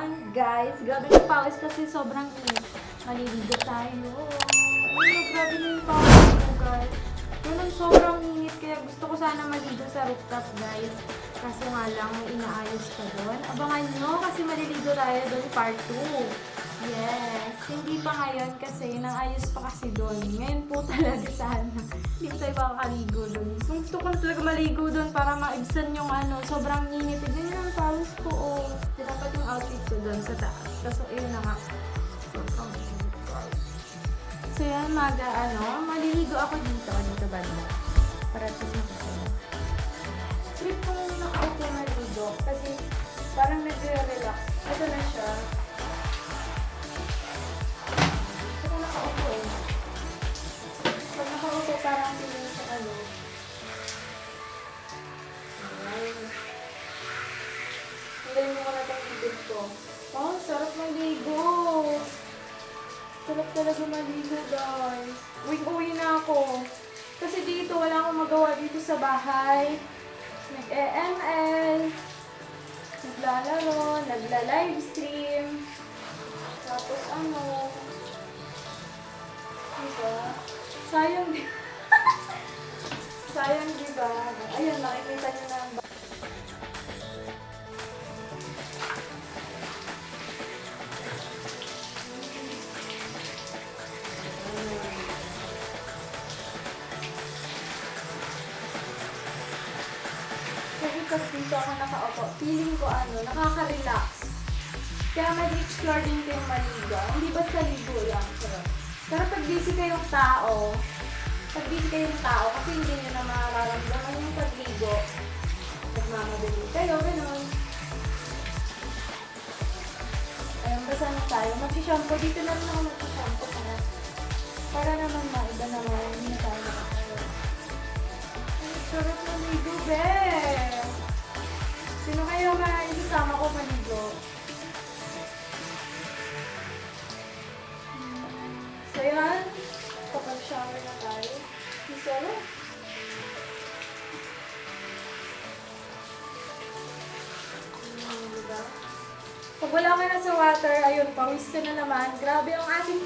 Ayan, guys. Grabe yung pawis kasi sobrang init. Maliligo tayo. Ayun, grabe na yung pawis ko, guys. Ganun, sobrang init. Kaya gusto ko sana maligo sa rooftop, guys. Kaso nga lang, may inaayos pa doon. Abangan nyo kasi maliligo tayo doon part 2. Yes. Hindi pa ngayon kasi naayos pa kasi doon. Ngayon po talaga sana. Hindi tayo makakaligo doon. So, gusto ko na talaga maligo doon para maibsan yung sobrang init. Ganyan ang pawis ko. Oh. Dapat yung outfit ko doon sa taas. Kaso yun na nga. So yan, maliligo ako dito banda. Para sa simple. Trip ko nakaupo maligo kasi parang nag-relax. Ito na siya. Ito nakaupo eh. Pag nakaupo parang piling sa Hintayin mo ko na itong ibig ko. Oh, sarap maligo. Sarap talaga maligo, guys. Uwi na ako. Kasi dito, wala akong magawa dito sa bahay. Nag-ML. Naglalaro. Nagla-livestream. Tapos diba? Sayang, di Sayang, diba? Ayun, nakikita nyo na ang kasi dito ako nakaupo, feeling ko nakaka-relax. Kaya mag-explore din kayong maligo. Hindi basta ligo lang. Pero pag busy kayong tao, kasi hindi nyo na mararamdaman yung pagligo. Nagmamadali kayo, gano'n. Ayun, basta na tayo. Mag-shampoo. Dito na rin ako mag-shampoo. Para naman maiba naman. Hindi na tayo nakakayo. Sarap na ligo, be! Sino kayo isasama ko maligo? So yan, kapag shower na tayo. Isara. Diba? Pag wala ka na sa water, ayun, pawis ka na naman. Grabe ang asim.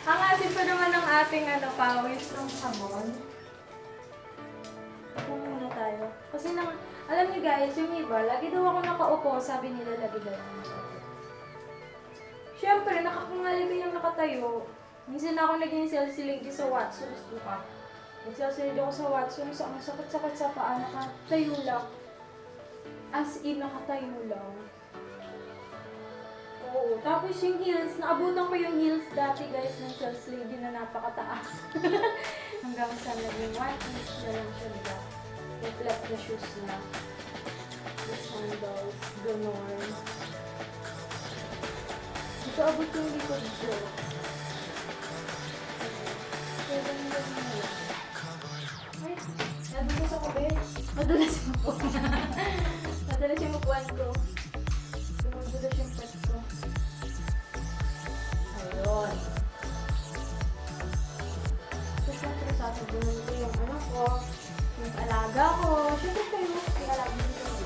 Ang asim pa naman ng ating pawis ng sabon. Tayo. Kasi alam niyo guys, yung iba, lagi daw ako nakaupo, sabi nila lagi daw ako nakaupo. Siyempre, nakakangali ko yung nakatayo. Minsan ako naging silsilig sa Watsons, diba? Nagsilsilig ako sa Watsons, ang sakit-sakit sa paa, nakatayo lang. As in, nakatayo lang. Oo. Tapos yung heels, naabutan ko yung heels dati guys ng sales lady na napakataas. Hanggang sa naging 1 inch na lang siya, diba? May flat na shoes na. The sandals, gano'n. Dito abot yung likod ko. Kaya ganun na. Ay, nadulas ako, be. Nadulas yung upuan. Nadulas yung upuan ko. Nadulas yung pet ko. Ayun. So, syempre, sasabunan ko yung anak ko. Yung alaga ko. Siyempre kayo, yung alaga ko.